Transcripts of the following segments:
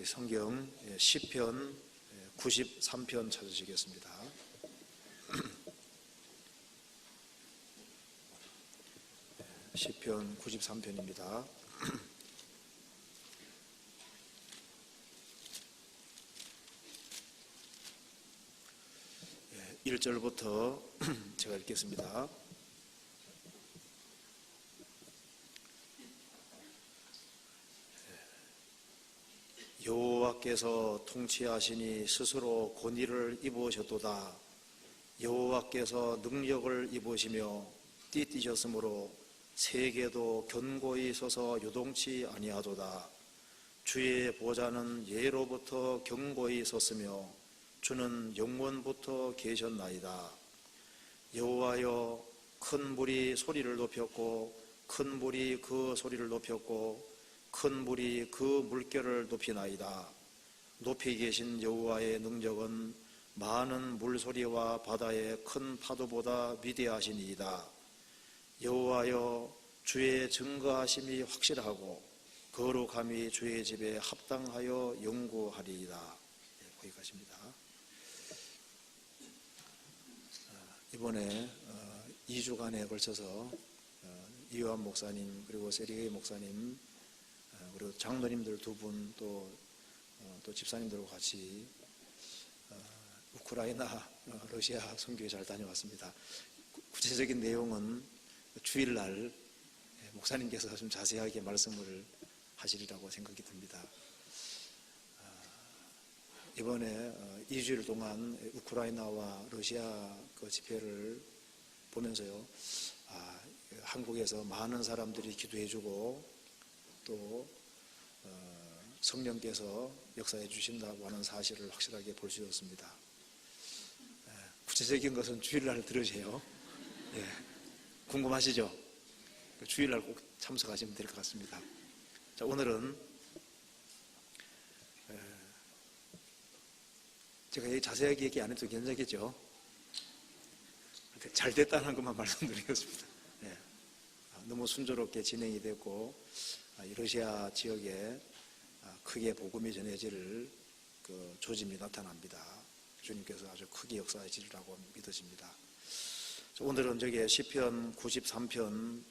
우리 성경 시편 93편 찾으시겠습니다. 시편 93편입니다. 1절부터 제가 읽겠습니다. 여호와께서 통치하시니 스스로 권위를 입으셨도다. 여호와께서 능력을 입으시며 띠띠셨으므로 세계도 견고히 서서 요동치 아니하도다. 주의 보좌는 예로부터 견고히 섰으며 주는 영원부터 계셨나이다. 여호와여, 큰 물이 소리를 높였고 큰 물이 그 소리를 높였고 큰 물이 그 물결을 높이나이다. 높이 계신 여호와의 능력은 많은 물소리와 바다의 큰 파도보다 위대하시니이다. 여호와여, 주의 증거하심이 확실하고 거룩함이 주의 집에 합당하여 영구하리이다. 거기까지입니다. 이번에 2주간에 걸쳐서 이완 목사님 그리고 세리게이 목사님 그리고 장로님들 두 분 또 집사님들과 같이 우크라이나, 러시아 선교에 잘 다녀왔습니다. 구체적인 내용은 주일날 목사님께서 좀 자세하게 말씀을 하시리라고 생각이 듭니다. 이번에 2주일 동안 우크라이나와 러시아 그 집회를 보면서요, 한국에서 많은 사람들이 기도해주고 또 성령께서 역사해 주신다고 하는 사실을 확실하게 볼 수 있었습니다. 구체적인 것은 주일날 들으세요. 궁금하시죠? 주일날 꼭 참석하시면 될 것 같습니다. 자, 오늘은 제가 자세하게 얘기 안 해도 괜찮겠죠? 잘 됐다는 것만 말씀드리겠습니다. 너무 순조롭게 진행이 됐고 러시아 지역에 크게 복음이 전해질 그 조짐이 나타납니다. 주님께서 아주 크게 역사하시리라고 믿어집니다. 오늘은 저기 시편 93편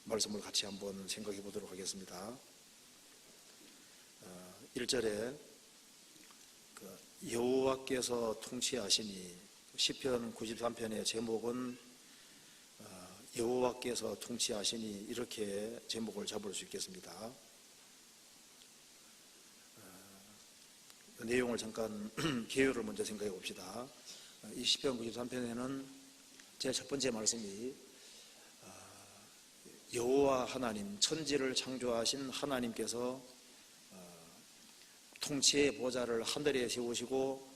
말씀을 같이 한번 생각해 보도록 하겠습니다. 1절에 여호와께서 통치하시니, 시편 93편의 제목은 여호와께서 통치하시니 이렇게 제목을 잡을 수 있겠습니다. 내용을 잠깐 개요를 먼저 생각해 봅시다. 이 시편 93편에는 제 첫 번째 말씀이 여호와 하나님, 천지를 창조하신 하나님께서 통치의 보좌를 하늘에 세우시고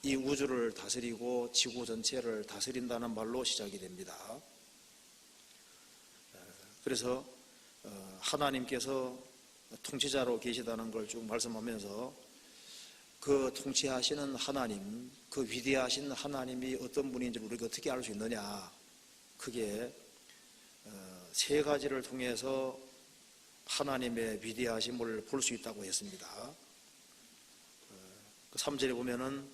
이 우주를 다스리고 지구 전체를 다스린다는 말로 시작이 됩니다. 그래서 하나님께서 통치자로 계시다는 걸 쭉 말씀하면서 그 통치하시는 하나님, 그 위대하신 하나님이 어떤 분인지를 우리가 어떻게 알 수 있느냐, 그게 세 가지를 통해서 하나님의 위대하심을 볼 수 있다고 했습니다. 3절에 보면은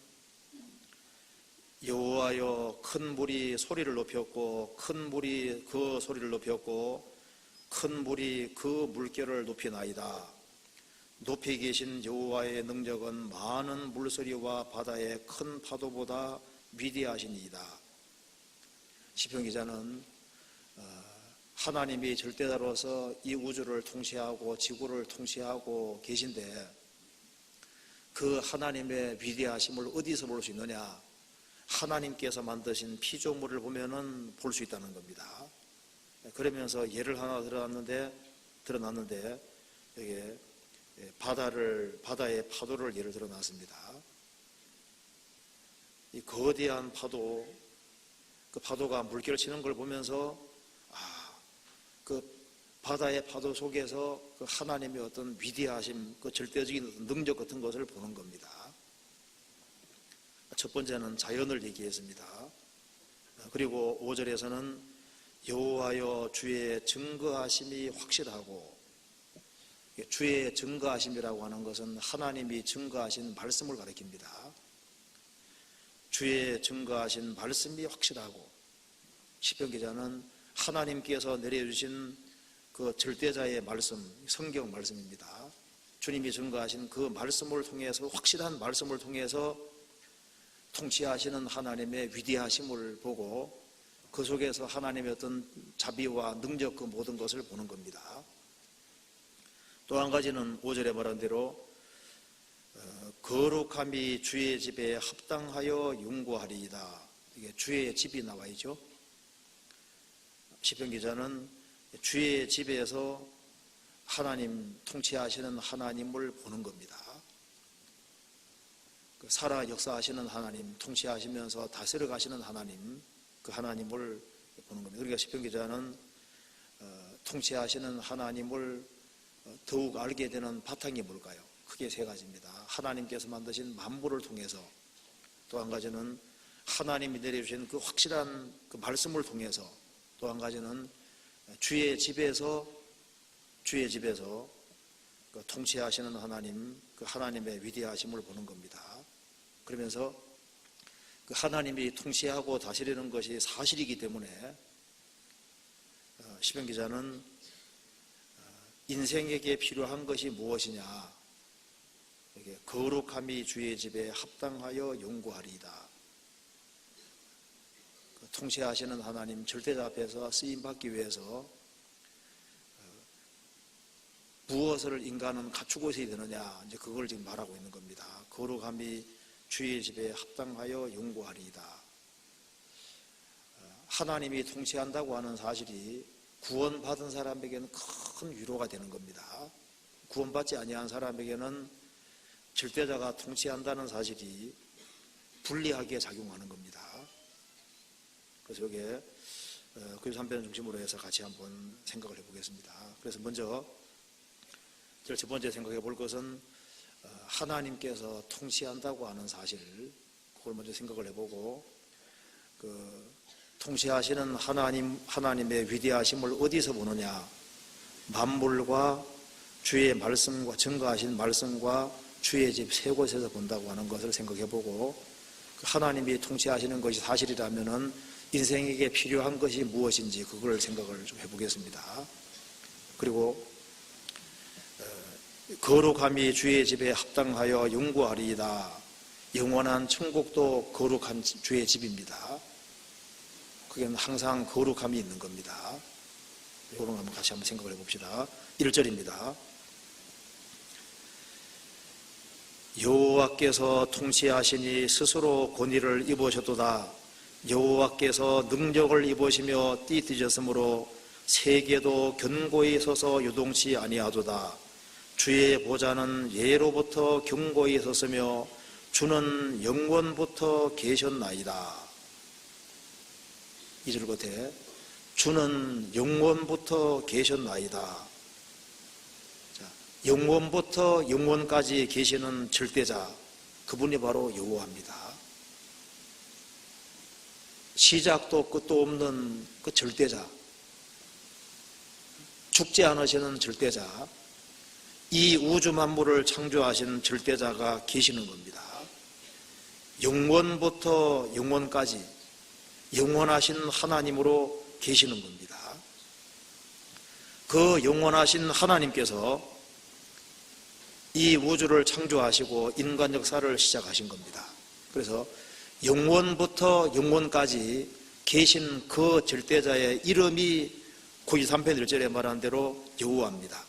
여호와여, 큰 물이 소리를 높였고 큰 물이 그 소리를 높였고 큰 물이 그 물결을 높이나이다. 높이 계신 여호와의 능력은 많은 물소리와 바다의 큰 파도보다 위대하시니이다. 시편 기자는 하나님이 절대자로서 이 우주를 통치하고 지구를 통치하고 계신데 그 하나님의 위대하심을 어디서 볼 수 있느냐? 하나님께서 만드신 피조물을 보면은 볼 수 있다는 겁니다. 그러면서 예를 하나 드러났는데 여기에 바다의 파도를 예를 들어놨습니다. 이 거대한 파도, 그 파도가 물결을 치는 걸 보면서 그 바다의 파도 속에서 그 하나님의 어떤 위대하심, 그 절대적인 능력 같은 것을 보는 겁니다. 첫 번째는 자연을 얘기했습니다. 그리고 5절에서는 여호와여, 주의 증거하심이 확실하고, 주의 증거하심이라고 하는 것은 하나님이 증거하신 말씀을 가리킵니다. 주의 증거하신 말씀이 확실하고, 시편 기자는 하나님께서 내려주신 그 절대자의 말씀, 성경 말씀입니다. 주님이 증거하신 그 말씀을 통해서, 확실한 말씀을 통해서 통치하시는 하나님의 위대하심을 보고 그 속에서 하나님의 어떤 자비와 능력, 그 모든 것을 보는 겁니다. 또 한 가지는 5절에 말한 대로 거룩함이 주의 집에 합당하여 윤구하리이다. 이게 주의 집이 나와 있죠. 시편 기자는 주의 집에서 하나님, 통치하시는 하나님을 보는 겁니다. 살아 역사하시는 하나님, 통치하시면서 다스려 가시는 하나님, 그 하나님을 보는 겁니다. 그러니까 시편 기자는 통치하시는 하나님을 더욱 알게 되는 바탕이 뭘까요? 크게 세 가지입니다. 하나님께서 만드신 만물을 통해서, 또 한 가지는 하나님이 내려주신 그 확실한 그 말씀을 통해서, 또 한 가지는 주의 집에서 그 통치하시는 하나님, 그 하나님의 위대하심을 보는 겁니다. 그러면서 그 하나님이 통치하고 다스리는 것이 사실이기 때문에 시편 기자는 인생에게 필요한 것이 무엇이냐, 이게 거룩함이 주의 집에 합당하여 연구하리이다. 그 통치하시는 하나님, 절대자 앞에서 쓰임받기 위해서 무엇을 인간은 갖추고 있어야 되느냐, 이제 그걸 지금 말하고 있는 겁니다. 거룩함이 주의 집에 합당하여 연구하리이다. 하나님이 통치한다고 하는 사실이 구원받은 사람에게는 큰 위로가 되는 겁니다. 구원받지 아니한 사람에게는 절대자가 통치한다는 사실이 불리하게 작용하는 겁니다. 그래서 여기에 그리스도 3편을 중심으로 해서 같이 한번 생각을 해보겠습니다. 그래서 먼저 첫 번째 생각해 볼 것은 하나님께서 통치한다고 하는 사실, 그걸 먼저 생각을 해보고, 통치하시는 하나님의 위대하심을 어디서 보느냐, 만물과 주의 말씀과, 증거하신 말씀과 주의 집 세 곳에서 본다고 하는 것을 생각해보고, 하나님이 통치하시는 것이 사실이라면은 인생에게 필요한 것이 무엇인지 그걸 생각을 좀 해보겠습니다. 그리고 거룩함이 주의 집에 합당하여 연구하리이다. 영원한 천국도 거룩한 주의 집입니다. 그게 항상 거룩함이 있는 겁니다. 이런 거 한번 같이 한번 생각을 해봅시다. 1절입니다. 여호와께서 통치하시니 스스로 권위를 입으셨도다. 여호와께서 능력을 입으시며 띠띠졌으므로 세계도 견고히 서서 요동치 아니하도다. 주의 보좌는 예로부터 견고히 섰으며 주는 영원부터 계셨나이다. 2절 끝에 주는 영원부터 계셨나이다. 영원부터 영원까지 계시는 절대자, 그분이 바로 여호와입니다. 시작도 끝도 없는 그 절대자, 죽지 않으시는 절대자, 이 우주 만물을 창조하신 절대자가 계시는 겁니다. 영원부터 영원까지 영원하신 하나님으로 계시는 겁니다. 그 영원하신 하나님께서 이 우주를 창조하시고 인간 역사를 시작하신 겁니다. 그래서 영원부터 영원까지 계신 그 절대자의 이름이 93편 1절에 말한 대로 여호와입니다.